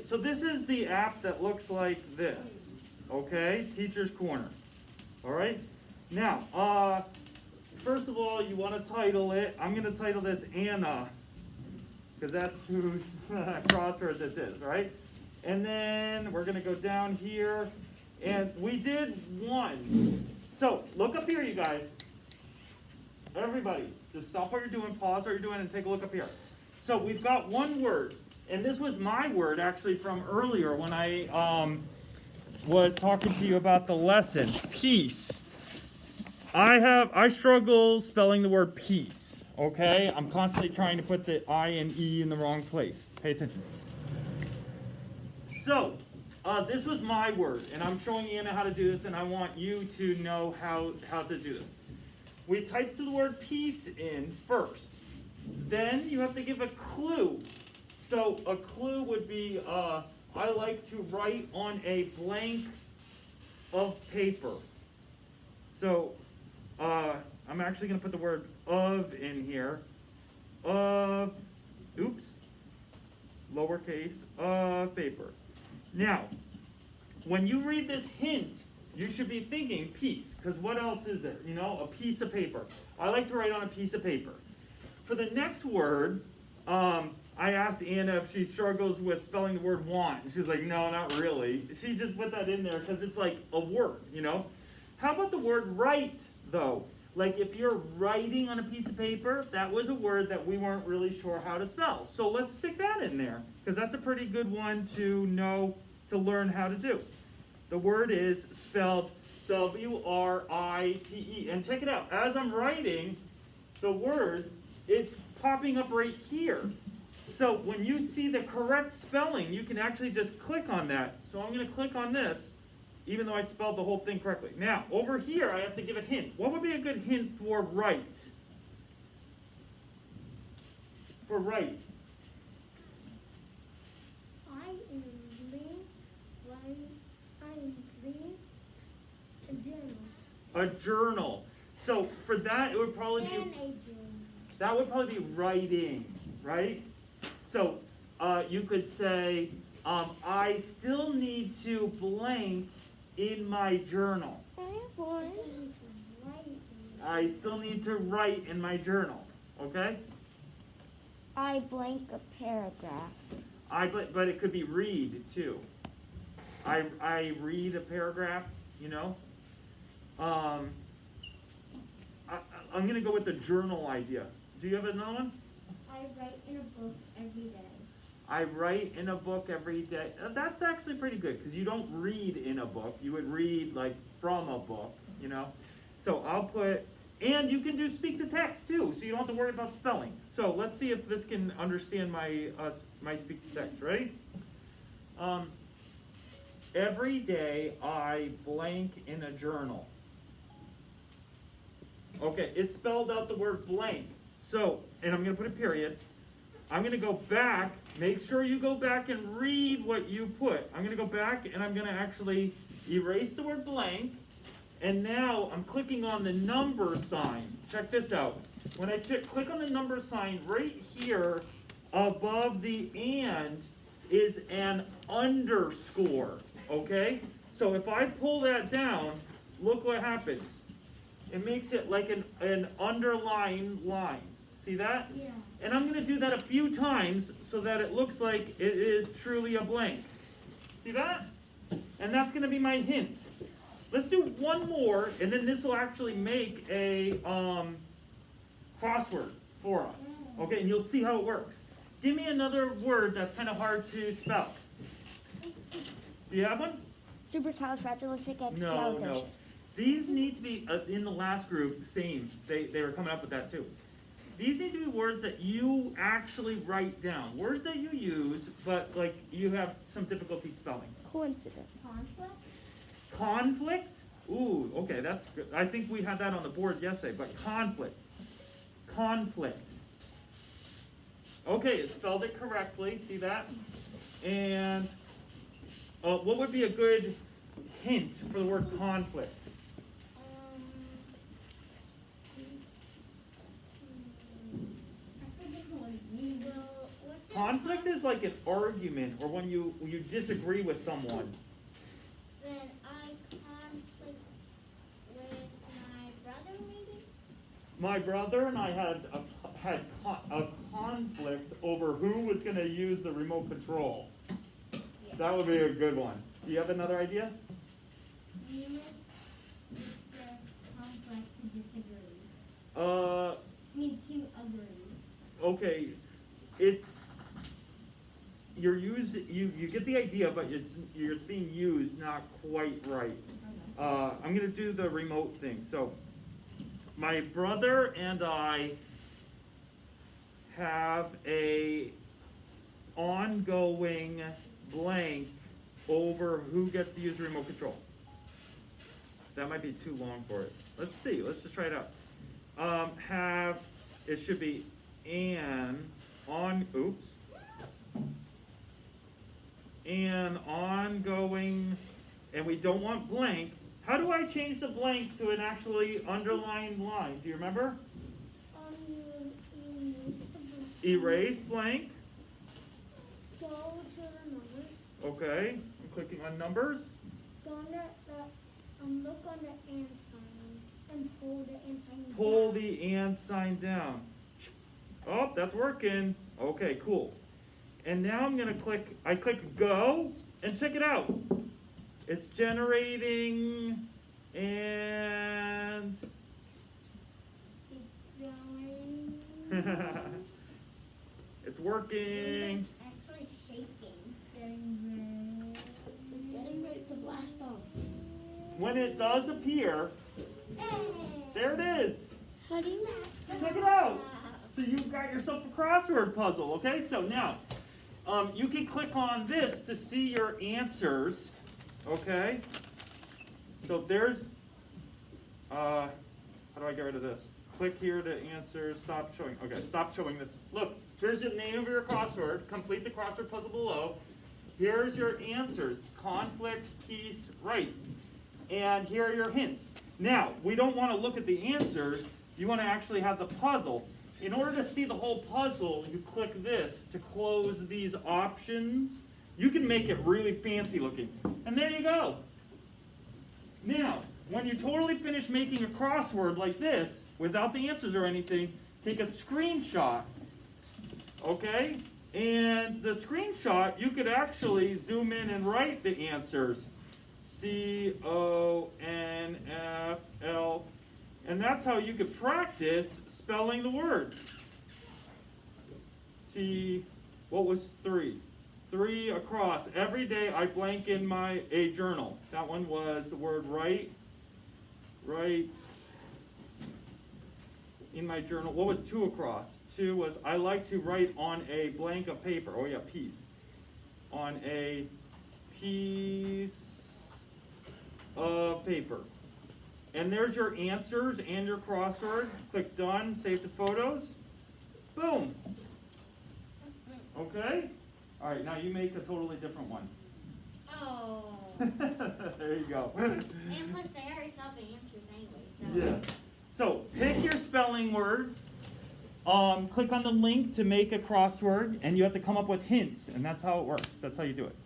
so this is the app that looks like this. Okay, Teacher's Corner. All right. Now, first of all, you want to title it. I'm going to title this Anna, because that's whose crossword this is, right? And then we're going to go down here, and we did one. So look up here, you guys. Everybody, just stop what you're doing, pause what you're doing, and take a look up here. So we've got one word, and this was my word actually from earlier when I was talking to you about the lesson, peace. I struggle spelling the word peace, okay? I'm constantly trying to put the I and E in the wrong place. Pay attention. So, this was my word, and I'm showing Anna how to do this, and I want you to know how to do this. We typed the word peace in first. Then you have to give a clue. So a clue would be, I like to write on a blank of paper. So I'm actually going to put the word of in here. Oops, lowercase, paper. Now, when you read this hint, you should be thinking peace, because what else is there? You know, a piece of paper. I like to write on a piece of paper. For the next word, I asked Anna if she struggles with spelling the word want. And she's like, no, not really. She just put that in there because it's like a word, you know? How about the word write, though? Like if you're writing on a piece of paper, that was a word that we weren't really sure how to spell. So let's stick that in there, because that's a pretty good one to know, to learn how to do. The word is spelled W-R-I-T-E. And check it out. As I'm writing the word, it's popping up right here. So when you see the correct spelling, you can actually just click on that. So I'm going to click on this, even though I spelled the whole thing correctly. Now, over here, I have to give a hint. What would be a good hint for write? For write. A journal. So for that, it would probably be, that would probably be writing, right? So you could say, I still need to blank in my journal. I still need to write in my journal, okay? I blank a paragraph. But it could be read too. I read a paragraph, you know? I'm going to go with the journal idea. Do you have another one? I write in a book every day. I write in a book every day. That's actually pretty good, because you don't read in a book. You would read like from a book, you know? So I'll put, and you can do speak to text too, so you don't have to worry about spelling. So let's see if this can understand my speak to text. Ready? Every day I blank in a journal. Okay, it spelled out the word blank. So, and I'm going to put a period. I'm going to go back. Make sure you go back and read what you put. I'm going to go back and I'm going to actually erase the word blank. And now I'm clicking on the number sign. Check this out. When I click on the number sign, right here above the and is an underscore. Okay? So if I pull that down, look what happens. It makes it like an underlined line. See that? Yeah. And I'm going to do that a few times so that it looks like it is truly a blank. See that? And that's going to be my hint. Let's do one more, and then this will actually make a crossword for us. Okay, and you'll see how it works. Give me another word that's kind of hard to spell. Do you have one? Supercalifragilisticexpialidocious. No. These need to be, in the last group, same. They were coming up with that too. These need to be words that you actually write down. Words that you use, but like you have some difficulty spelling. Coincidence. Conflict? Conflict? Ooh, okay, that's good. I think we had that on the board yesterday, but conflict. Conflict. Okay, it spelled it correctly. See that? And what would be a good hint for the word conflict? conflict is like an argument or when you disagree with someone. Then I conflict with my brother, maybe? My brother and I had a conflict over who was going to use the remote control. Yeah. That would be a good one. Do you have another idea? You and sister conflict to disagree. To agree. Okay, it's you get the idea, but it's being used not quite right. Okay. I'm gonna do the remote thing. So, my brother and I have a ongoing blank over who gets to use the remote control. That might be too long for it. Let's see. Let's just try it out. It should be an ongoing, and we don't want blank. How do I change the blank to an actually underlined line? Do you remember? You use the blank. Erase blank. Go to the numbers. Okay, I'm clicking on numbers. Go on look on the and sign and pull the and sign down. Pull the and sign down. Oh, that's working. Okay, cool. And now I'm gonna I click go, and check it out. It's generating, and It's going. it's working. It's actually shaking. It's getting ready to blast off. When it does appear, there it is. How do you Check it out. So you've got yourself a crossword puzzle, okay? So now, you can click on this to see your answers, okay? So there's, how do I get rid of this? Click here to answer, stop showing, okay, stop showing this. Look, here's the name of your crossword, complete the crossword puzzle below. Here's your answers, conflict, peace, right. And here are your hints. Now, we don't want to look at the answers, you want to actually have the puzzle. In order to see the whole puzzle, you click this to close these options. You can make it really fancy looking. And there you go. Now, when you're totally finished making a crossword like this, without the answers or anything, take a screenshot. Okay? And the screenshot, you could actually zoom in and write the answers. C-O-N-F-L. And that's how you could practice spelling the words. What was 3? 3 across. Every day I blank in a journal. That one was the word write. Write in my journal. What was 2 across? 2 was I like to write on a blank of paper. Oh yeah, piece. On a piece of paper. And there's your answers and your crossword. Click done, save the photos. Boom. Okay? All right, now you make a totally different one. Oh. There you go. And plus, they already saw the answers anyway, so. Yeah. So pick your spelling words. Click on the link to make a crossword, and you have to come up with hints, and that's how it works. That's how you do it.